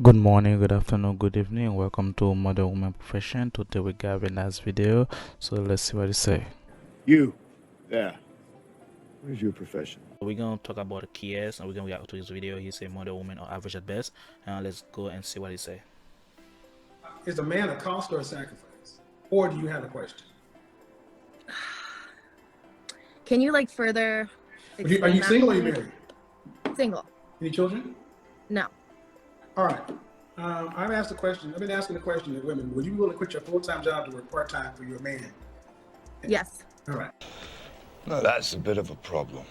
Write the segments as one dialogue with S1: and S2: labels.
S1: Good morning, good afternoon, good evening. Welcome to Modern Woman Profession. Today we got a nice video. So let's see what it say.
S2: You, there. What is your profession?
S1: We're gonna talk about the KS and we're gonna react to his video. He say modern woman or average at best. Let's go and see what he say.
S3: Is a man a cost or a sacrifice? Or do you have a question?
S4: Can you further
S3: Are you
S4: explain that?
S3: single or are you married?
S4: Single.
S3: Any children?
S4: No.
S3: All right. I've been asking the question to women. Would you be willing to quit your full-time job to work part-time for your man?
S4: Yes.
S3: All right.
S2: No, that's a bit of a problem.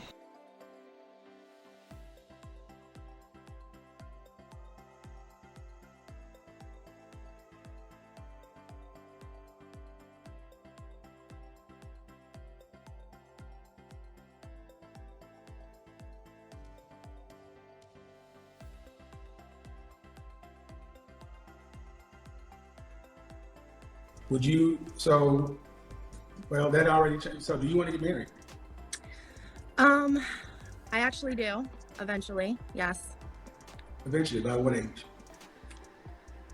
S3: Would you, well, that already changed. So do you want to get married?
S4: I actually do. Eventually, yes.
S3: Eventually, by what age?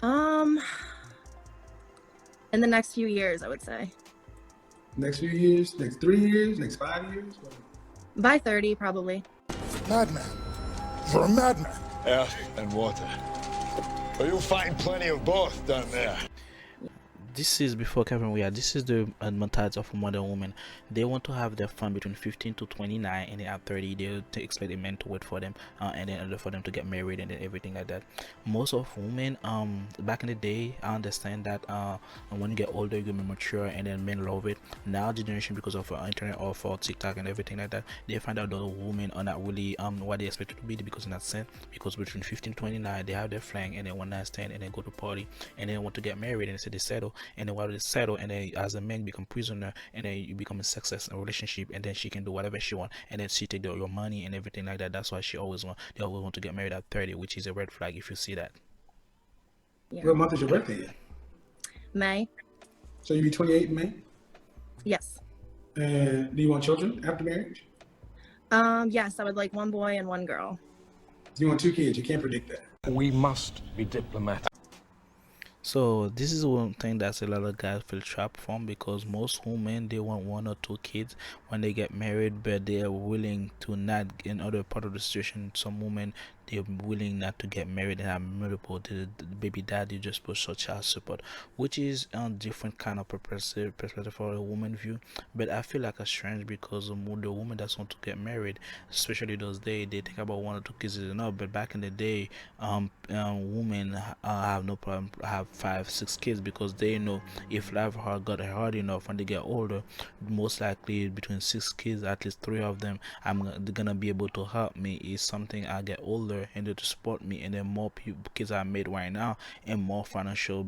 S4: In the next few years, I would say.
S3: Next few years? Next 3 years? Next 5 years?
S4: By 30, probably.
S5: Madman. You're a madman.
S2: Earth and water. But you'll find plenty of both down there.
S1: This is before Kevin Weir. This is the mentality of a modern woman. They want to have their fun between 15 to 29, and then at 30 they expect a man to wait for them, and then in order for them to get married and then everything like that. Most of women back in the day, I understand that when you get older you're gonna be mature and then men love it. Now the generation, because of internet or for TikTok and everything like that, they find out that women are not really what they expect to be, because in that sense, because between 15 to 29 they have their fling and then one night stand and then go to party and then want to get married and they say they settle, and then while they settle and then as a man become prisoner and then you become a success in a relationship and then she can do whatever she want and then she take your money and everything like that. That's why they always want to get married at 30, which is a red flag if you see that.
S4: Yeah.
S3: What month is your birthday?
S4: May.
S3: So you'll be 28 in May?
S4: Yes.
S3: And do you want children after marriage?
S4: Yes, I would like one boy and one girl.
S3: You want 2 kids? You can't predict that.
S5: We must be diplomatic.
S1: So this is one thing that's a lot of guys feel trapped from, because most women, they want 1 or 2 kids when they get married, but they are willing to not. In other part of the situation, some women, they're willing not to get married and have multiple. The baby daddy just push for child support, which is a different kind of perspective for a woman view. But I feel like it's strange because the women that want to get married, especially those days, they think about 1 or 2 kids is enough. But back in the day, women have no problem have 5, 6 kids, because they know if life got hard enough when they get older, most likely between 6 kids, at least 3 of them, they're gonna be able to help me is something I get older and they to support me, and then more kids I made right now and more financial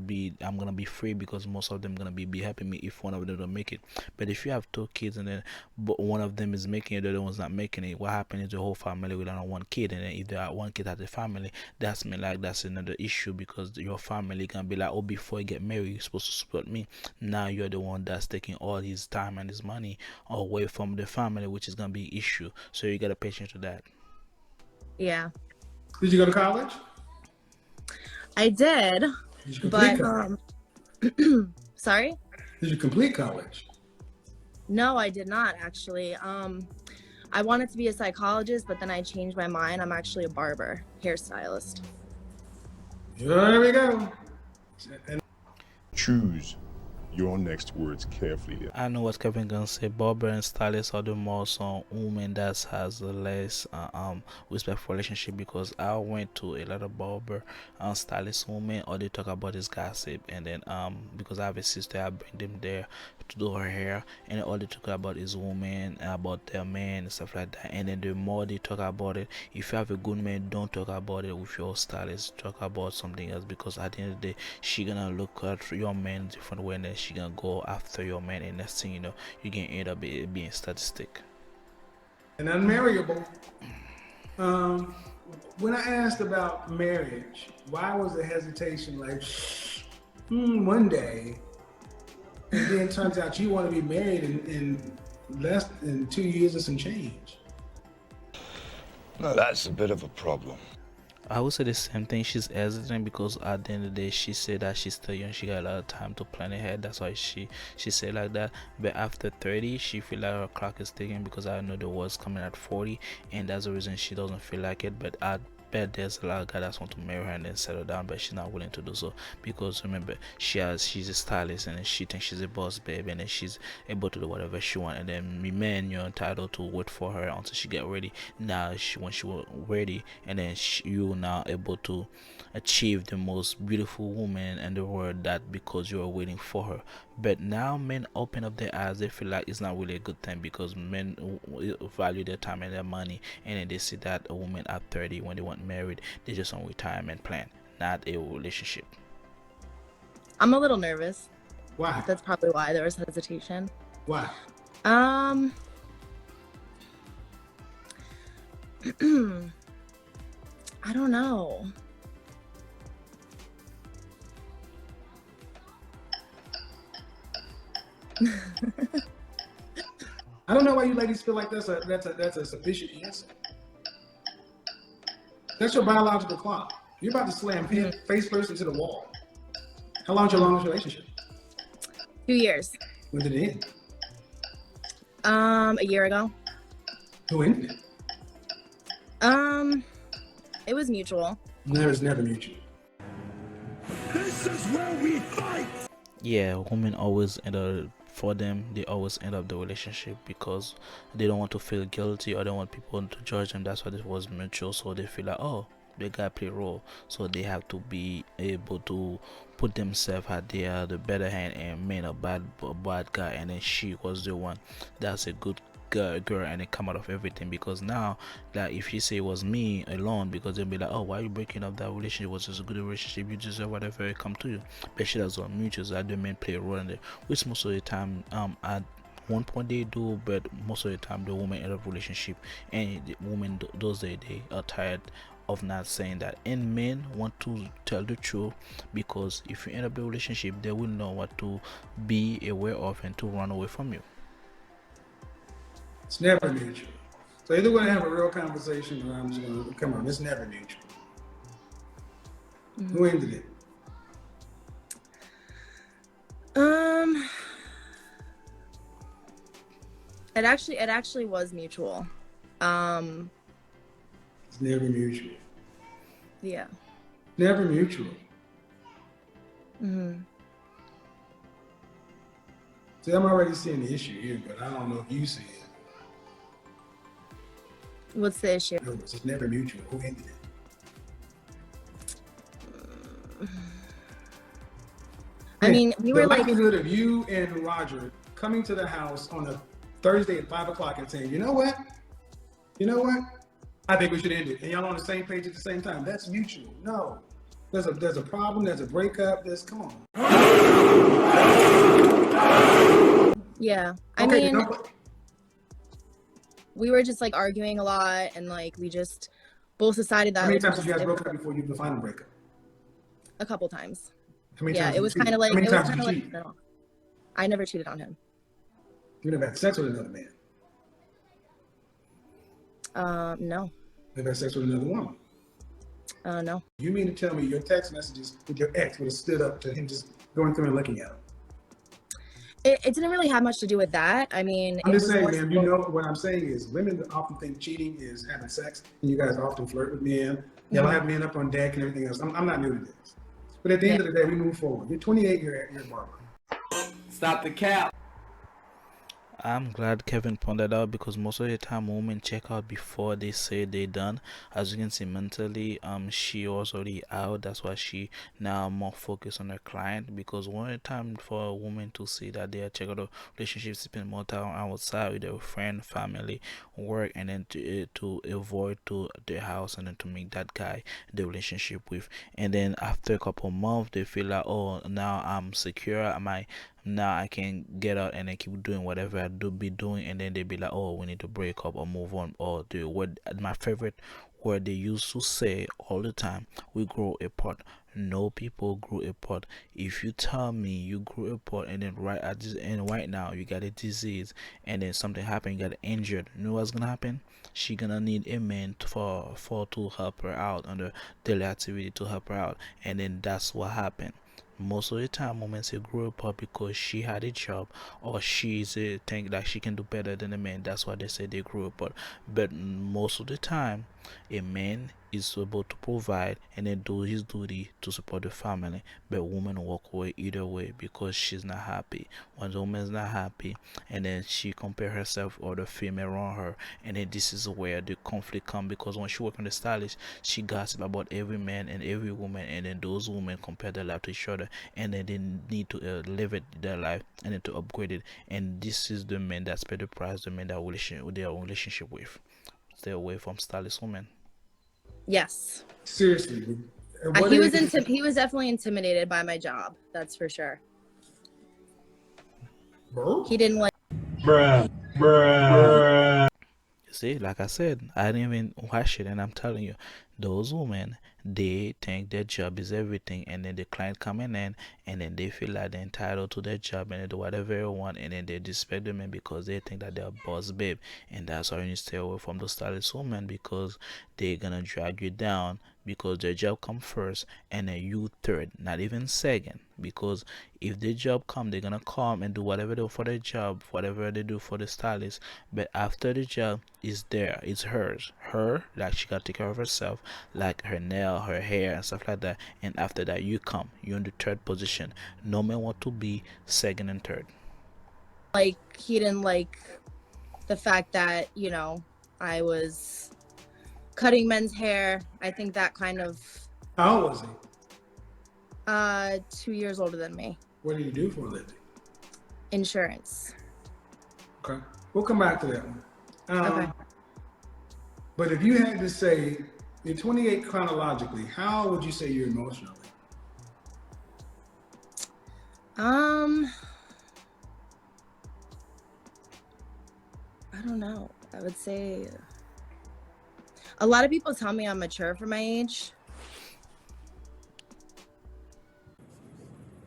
S1: I'm gonna be free, because most of them gonna be helping me if one of them don't make it. But if you have 2 kids and then but one of them is making it, the other one's not making it, what happens is the whole family will have 1 kid, and then if there are 1 kid at the family, that's that's another issue, because your family gonna be like, oh, before you get married you're supposed to support me. Now you're the one that's taking all his time and his money away from the family, which is gonna be an issue. So you gotta pay attention to that.
S4: Yeah.
S3: Did you go to college?
S4: I did.
S3: Did you complete
S4: But
S3: college?
S4: sorry?
S3: Did you complete college?
S4: No, I did not actually. I wanted to be a psychologist, but then I changed my mind. I'm actually a barber, hairstylist.
S3: There we go.
S6: Choose your next words carefully.
S1: I know what Kevin gonna say. Barber and stylist are the most women that has the less respectful relationship, because I went to a lot of barber and stylist women, all they talk about is gossip, and then because I have a sister, I bring them there to do her hair, and all they talk about is women, about their men and stuff like that. And then the more they talk about it, if you have a good man, don't talk about it with your stylist, talk about something else, because at the end of the day she gonna look at your man different way, and then she gonna go after your man, and next thing you know, you can end up being statistic
S3: And unmarriable. When I asked about marriage, why was the hesitation like, one day, and then it turns out you want to be married in less than 2 years or some change?
S2: No, that's a bit of a problem.
S1: I would say the same thing. She's hesitant because at the end of the day, she said that she's still young. She got a lot of time to plan ahead. That's why she said like that. But after 30, she feel like her clock is ticking because I know the world's coming at 40, and that's the reason she doesn't feel like it. But I bet there's a lot of guys that want to marry her and then settle down, but she's not willing to do so because remember she's a stylist and then she thinks she's a boss babe and then she's able to do whatever she wants. And then me man, you're entitled to wait for her until she get ready. Now when she was ready, and then you now able to achieve the most beautiful woman in the world, that because you are waiting for her. But now men open up their eyes, they feel like it's not really a good thing because men value their time and their money, and then they see that a woman at 30 when they want married, they just on retirement plan, not a relationship.
S4: I'm a little nervous.
S3: Why?
S4: That's probably why there was hesitation.
S3: Why?
S4: I don't know.
S3: I don't know why you ladies feel like that's a sufficient answer. That's your biological clock. You're about to slam face first into the wall. How long's your longest relationship?
S4: 2 years.
S3: When did it end?
S4: A year ago.
S3: Who ended it?
S4: It was mutual.
S3: No, it's never mutual.
S5: This is where we fight!
S1: Yeah, women always end up, for them they always end up the relationship because they don't want to feel guilty or they want people to judge them. That's why it was mutual, so they feel like, oh, they gotta play a role, so they have to be able to put themselves at the better hand and man a bad guy, and then she was the one that's a good girl and it come out of everything. Because now, like, if she say it was me alone, because they'll be like, oh, why are you breaking up that relationship? It was just a good relationship, you deserve whatever it come to you. But she does want mutual, so the men play a role in it, which most of the time at one point they do, but most of the time the woman end up relationship, and the woman those days they are tired of not saying that, and men want to tell the truth because if you end up the relationship they will know what to be aware of and to run away from you.
S3: It's never mutual. So either we're gonna have a real conversation or I'm just gonna come on. It's never mutual. Who ended it?
S4: It actually was mutual.
S3: It's never mutual.
S4: Yeah.
S3: Never mutual. See, I'm already seeing the issue here, but I don't know if you see it.
S4: What's the issue?
S3: No, it's just never mutual. Who ended it?
S4: I mean, we were
S3: the
S4: like,
S3: likelihood of you and Roger coming to the house on a Thursday at 5 o'clock and saying, you know what? I think we should end it. And y'all on the same page at the same time. That's mutual. No. There's a problem, there's a breakup, come on.
S4: yeah. I
S3: Okay,
S4: mean, we were just like arguing a lot, and like we just both decided that.
S3: How many
S4: like,
S3: times did you guys broke up before you define a breakup?
S4: A couple times.
S3: How many
S4: Yeah,
S3: times
S4: it was kind of like,
S3: How many
S4: it was
S3: times
S4: kind
S3: did
S4: of
S3: you
S4: like,
S3: cheat?
S4: no, I never cheated on him.
S3: You never had sex with another man.
S4: No.
S3: Never had sex with another woman.
S4: No.
S3: You mean to tell me your text messages with your ex would have stood up to him just going through and looking at them?
S4: It didn't really have much to do with that. I mean,
S3: I'm
S4: it
S3: just
S4: was
S3: saying,
S4: more
S3: ma'am,
S4: so-
S3: you know what I'm saying is women often think cheating is having sex, and you guys often flirt with men. Y'all have men up on deck and everything else. I'm not new to this. But at the end of the day, we move forward. You're 28, you're a barber.
S7: Stop the cap.
S1: I'm glad Kevin pointed out because most of the time women check out before they say they done. As you can see mentally, she was already out. That's why she now more focused on her client, because one of the time for a woman to see that they are check out a relationship, spend more time outside with their friend, family, work, and then to avoid to the house and then to make that guy the relationship with. And then after a couple months they feel like, oh, now I'm secure, am I now I can get out and then keep doing whatever I do be doing, and then they be like, oh, we need to break up or move on, or do what my favorite where they used to say all the time, we grow apart. No, people grew apart. If you tell me you grew apart and then right at this and right now you got a disease and then something happened, you got injured, you know what's gonna happen? She gonna need a man for to help her out under daily activity to help her out, and then that's what happened. Most of the time, women say grow up because she had a job or she's a think that she can do better than a man. That's why they say they grew up. But most of the time, a man is able to provide and then do his duty to support the family. But women walk away either way because she's not happy. When the woman is not happy, and then she compare herself or the female around her, and then this is where the conflict come because when she work on the stylist, she gossip about every man and every woman, and then those women compare their life to each other, and then they need to live it their life and then to upgrade it. And this is the men that pay the price, the men that their relationship with. Stay away from stylist women.
S4: Yes.
S3: Seriously.
S4: He was he was definitely intimidated by my job. That's for sure.
S3: Bro?
S4: He didn't like.
S1: See, like I said, I didn't even watch it, and I'm telling you, those women, they think their job is everything, and then the client coming in, and then they feel like they're entitled to their job, and they do whatever they want, and then they disrespect the men because they think that they're a boss babe, and that's why you need to stay away from those stylist women because they're gonna drag you down because their job come first, and then you third, not even second, because if the job come, they're gonna come and do whatever they do for their job, whatever they do for the stylist, but after the job is there, it's hers, her, like she gotta take care of herself, like her nail, her hair and stuff like that, and after that you come, you're in the third position. No man want to be second and third.
S4: Like, he didn't like the fact that, you know, I was cutting men's hair. I think that kind of.
S3: How old was he?
S4: 2 years older than me.
S3: What did he do for a living?
S4: Insurance.
S3: Okay. We'll come back to that one.
S4: Okay.
S3: But if you had to say, you're 28 chronologically, how would you say you're emotionally?
S4: I don't know. I would say a lot of people tell me I'm mature for my age.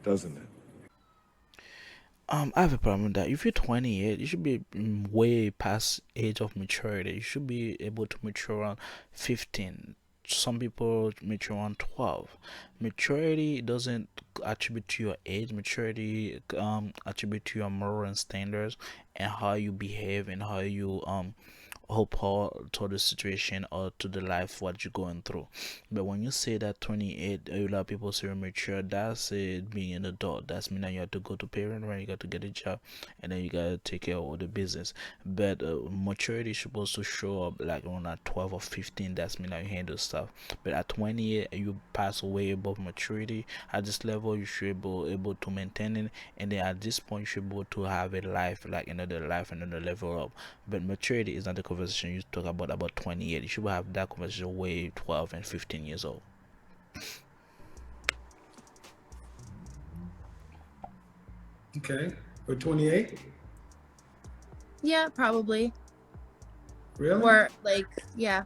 S6: Doesn't it?
S1: I have a problem with that. If you're 28, you should be way past age of maturity. You should be able to mature around 15. Some people mature around 12. Maturity doesn't attribute to your age. Maturity attribute to your moral and standards and how you behave and how you hope to the situation or to the life what you're going through. But when you say that 28, a lot of people say you're mature, that's it being an adult. That's mean that you have to go to parent right, you got to get a job, and then you got to take care of all the business. But maturity is supposed to show up like around at 12 or 15. That's mean that you handle stuff. But at 28, you pass way above maturity. At this level, you should be able to maintain it, and then at this point, you should be able to have a life like another life, another level up. But maturity is not the conversation you talk about 28. You should have that conversation way 12 and 15 years old.
S3: Okay. For 28?
S4: Yeah, probably.
S3: Really?
S4: Or like, yeah.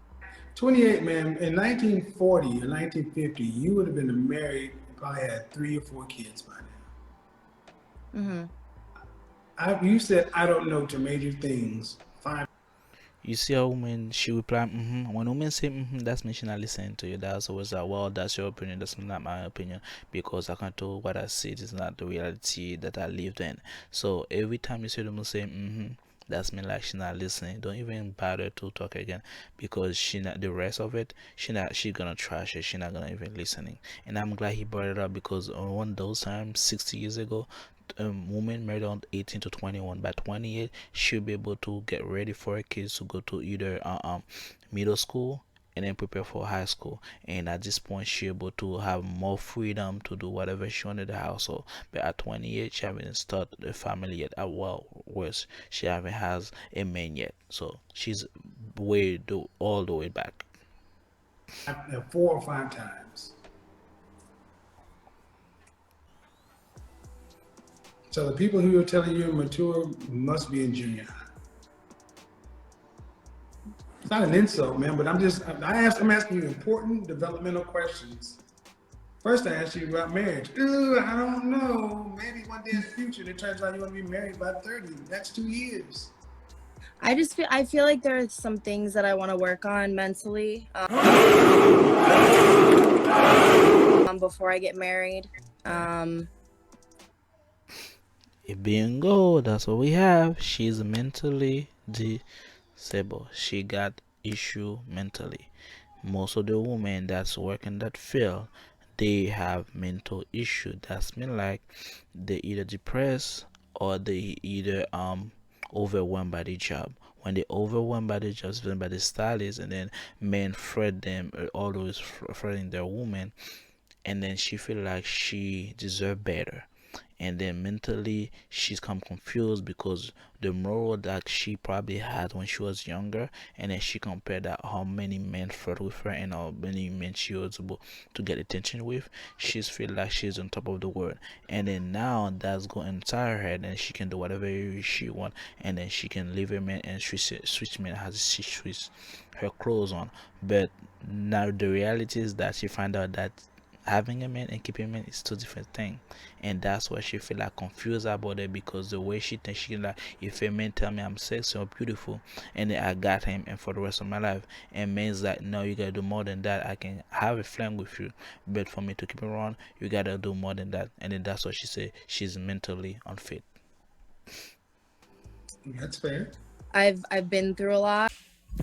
S3: 28, man. In 1940 or 1950, you would have been married and probably had 3 or 4 kids by now. You said, I don't know, to major things. Fine.
S1: You see a woman, she reply, When women say, that's me, she not listening to you. That's always like, well, that's your opinion. That's not my opinion because I can't tell what I see. It's not the reality that I lived in. So every time you see them say, that's me like she not listening. Don't even bother to talk again because she not the rest of it. She gonna trash it. She not gonna even listening. And I'm glad he brought it up because on one of those times, 60 years ago, woman married on 18 to 21. By 28, she'll be able to get ready for her kids to go to either middle school and then prepare for high school. And at this point, she'll be able to have more freedom to do whatever she wanted in the household. But at 28, she haven't started a family yet. Well, worse, she haven't has a man yet. So she's all the way back.
S3: 4 or 5 times. So the people who are telling you mature must be in junior high. It's not an insult, man, but I'm asking you important developmental questions. First, I asked you about marriage. Ooh, I don't know. Maybe one day in the future, it turns out you want to be married by 30. That's 2 years.
S4: I feel like there are some things that I want to work on mentally before I get married.
S1: It being go, that's what we have. She's mentally disabled. She got issue mentally. Most of the women that's working that field, they have mental issue. That's mean like they either depressed or they either overwhelmed by the job. When they overwhelmed by the job, by the stylist, and then men fret them, always fretting their woman, and then she feel like she deserve better, and then mentally she's come confused because the moral that she probably had when she was younger, and then she compared that how many men flirt with her and how many men she was able to get attention with. She's feel like she's on top of the world, and then now that's going inside her head and she can do whatever she want, and then she can leave her man and switch men as she switch her clothes on. But now the reality is that she find out that having a man and keeping a man is two different things, and that's why she feel like confused about it, because the way she thinks, she like, if a man tell me I'm sexy or beautiful and then I got him and for the rest of my life, and man's like, no, you gotta do more than that. I can have a flame with you, but for me to keep around, you gotta do more than that. And then that's what she said, she's mentally unfit.
S3: That's fair.
S4: I've been through a lot.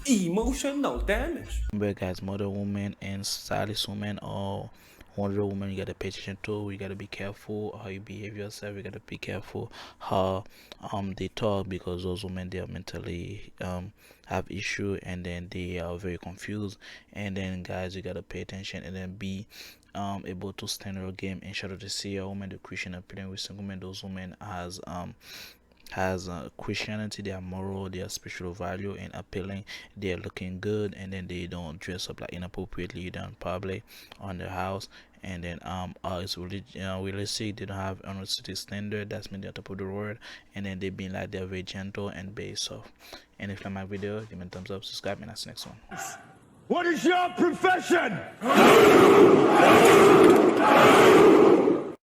S7: Emotional damage.
S1: Remember guys, mother woman and stylist woman or Wonder Woman, you gotta pay attention to. You gotta be careful how you behave yourself. You gotta be careful how they talk, because those women, they are mentally have issue, and then they are very confused. And then guys, you gotta pay attention and then be able to stand your game and try to see a woman, the Christian appearing with single women. Those women has Christianity, they are moral, they are spiritual value and appealing, they are looking good, and then they don't dress up like inappropriately either in public, on their house, and then it's really realistic, they don't have unrealistic standard, that's mean they're top of the world, and then they being like they're very gentle and very soft. And if you like my video, give me a thumbs up, subscribe, and that's the next one.
S5: What is your profession?